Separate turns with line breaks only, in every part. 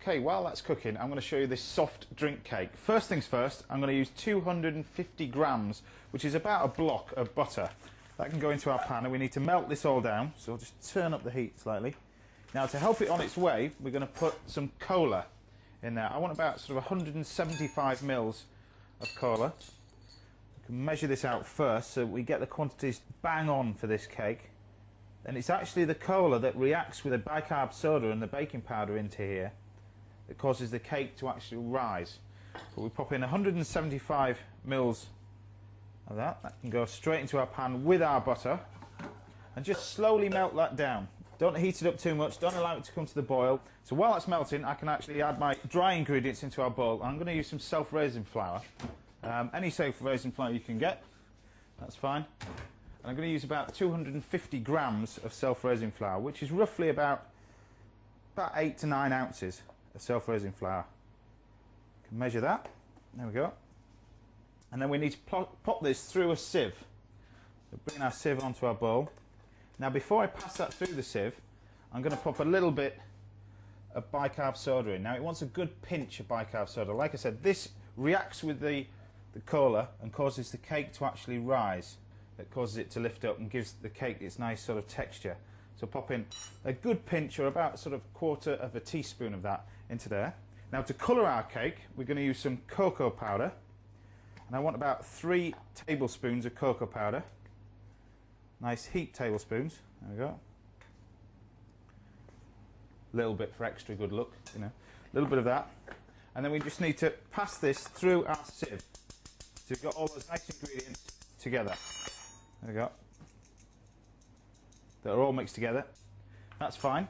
Okay, while that's cooking, I'm going to show you this soft drink cake. First things first, I'm going to use 250 grams, which is about a block of butter. That can go into our pan, and we need to melt this all down, so I'll just turn up the heat slightly. Now, to help it on its way, we're going to put some cola in there. I want about sort of 175 mils of cola. We can measure this out first so we get the quantities bang on for this cake. And it's actually the cola that reacts with the bicarb soda and the baking powder into here that causes the cake to actually rise. But we pop in 175 mils of that. That can go straight into our pan with our butter, and just slowly melt that down. Don't heat it up too much, don't allow it to come to the boil. So while that's melting, I can actually add my dry ingredients into our bowl. I'm going to use some self-raising flour. Any self-raising flour you can get, that's fine. And I'm going to use about 250 grams of self-raising flour, which is roughly about 8 to 9 ounces of self-raising flour. You can measure that. There we go. And then we need to pop this through a sieve. So bring our sieve onto our bowl. Now, before I pass that through the sieve, I'm going to pop a little bit of bicarb soda in. Now, it wants a good pinch of bicarb soda. Like I said, this reacts with the cola and causes the cake to actually rise. It causes it to lift up and gives the cake its nice sort of texture. So pop in a good pinch, or about sort of quarter of a teaspoon of that into there. Now, to colour our cake, we're going to use some cocoa powder. And I want about 3 tablespoons of cocoa powder. Nice heaped tablespoons. There we go. A little bit for extra good look, you know. A little bit of that. And then we just need to pass this through our sieve. So we've got all those nice ingredients together. There we go. They're all mixed together. That's fine.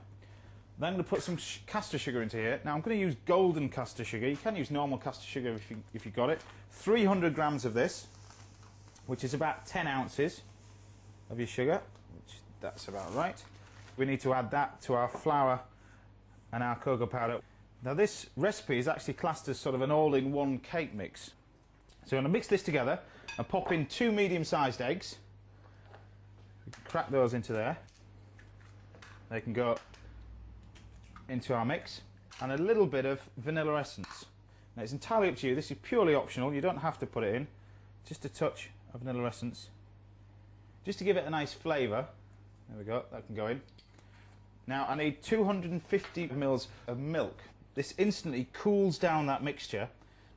Then I'm going to put some caster sugar into here. Now, I'm going to use golden caster sugar. You can use normal caster sugar if you've got it. 300 grams of this, which is about 10 ounces of your sugar, which that's about right. We need to add that to our flour and our cocoa powder. Now, this recipe is actually classed as sort of an all-in-one cake mix. So I'm going to mix this together and pop in 2 medium-sized eggs. We can crack those into there. They can go into our mix, and a little bit of vanilla essence. Now, it's entirely up to you. This is purely optional. You don't have to put it in. Just a touch of vanilla essence, just to give it a nice flavour. There we go. That can go in. Now, I need 250 mils of milk. This instantly cools down that mixture,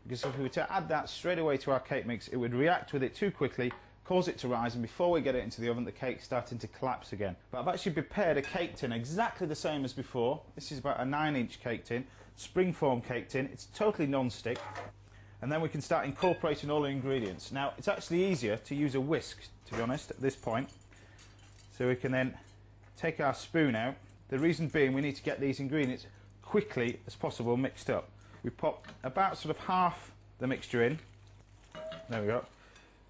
because if we were to add that straight away to our cake mix, it would react with it too quickly, cause it to rise, and before we get it into the oven, the cake's starting to collapse again. But I've actually prepared a cake tin exactly the same as before. This is about a 9-inch cake tin, springform cake tin. It's totally non-stick. And then we can start incorporating all the ingredients. Now, it's actually easier to use a whisk, to be honest, at this point. So we can then take our spoon out. The reason being, we need to get these ingredients quickly as possible mixed up. We pop about sort of half the mixture in. There we go.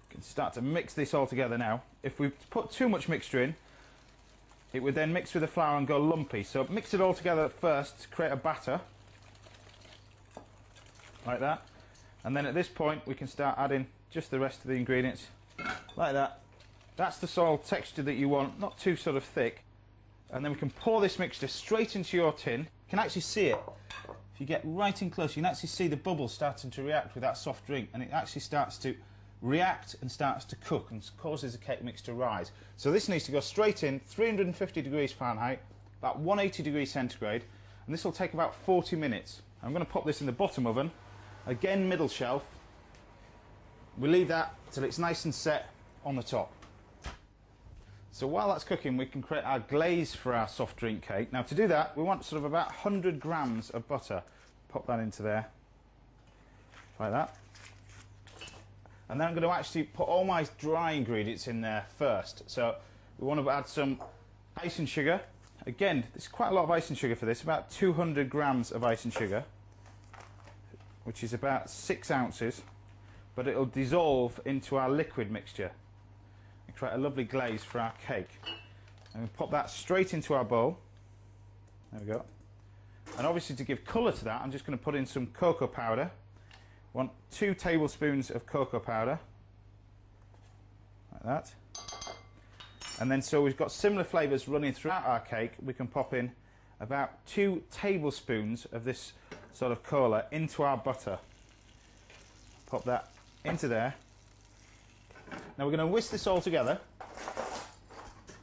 We can start to mix this all together now. If we put too much mixture in, it would then mix with the flour and go lumpy. So mix it all together first to create a batter, like that. And then at this point, we can start adding just the rest of the ingredients, like that. That's the sort of texture that you want, not too sort of thick. And then we can pour this mixture straight into your tin. You can actually see it. If you get right in close, you can actually see the bubbles starting to react with that soft drink, and it actually starts to react and starts to cook and causes the cake mix to rise. So this needs to go straight in, 350 degrees Fahrenheit, about 180 degrees centigrade, and this will take about 40 minutes. I'm going to pop this in the bottom oven, again middle shelf. We leave that till it's nice and set on the top. So while that's cooking, we can create our glaze for our soft drink cake. Now, to do that, we want sort of about 100 grams of butter. Pop that into there, like that. And then I'm going to actually put all my dry ingredients in there first. So we want to add some icing sugar. Again, there's quite a lot of icing sugar for this, about 200 grams of icing sugar, which is about 6 ounces, but it'll dissolve into our liquid mixture and create a lovely glaze for our cake. And we pop that straight into our bowl. There we go. And obviously, to give colour to that, I'm just going to put in some cocoa powder. Want 2 tablespoons of cocoa powder, like that. And then, so we've got similar flavours running throughout our cake. We can pop in about 2 tablespoons of this sort of cola into our butter. Pop that into there. Now we're going to whisk this all together.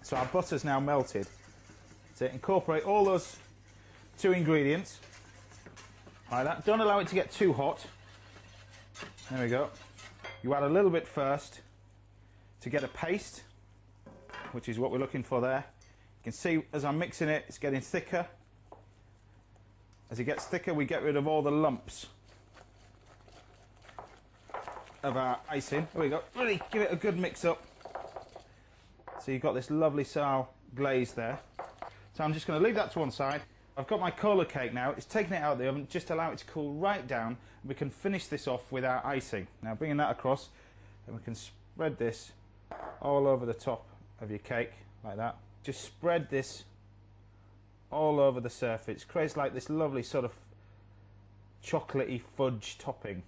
So our butter's now melted. So incorporate all those 2 ingredients like that. Don't allow it to get too hot. There we go. You add a little bit first to get a paste, which is what we're looking for there. You can see as I'm mixing it, it's getting thicker. As it gets thicker, we get rid of all the lumps of our icing. There we go. Really give it a good mix up. So you've got this lovely sour glaze there. So I'm just going to leave that to one side. I've got my cola cake now. It's taken it out of the oven. Just allow it to cool right down. And we can finish this off with our icing. Now bringing that across, and we can spread this all over the top of your cake like that. Just spread this all over the surface. It creates like this lovely sort of chocolatey fudge topping.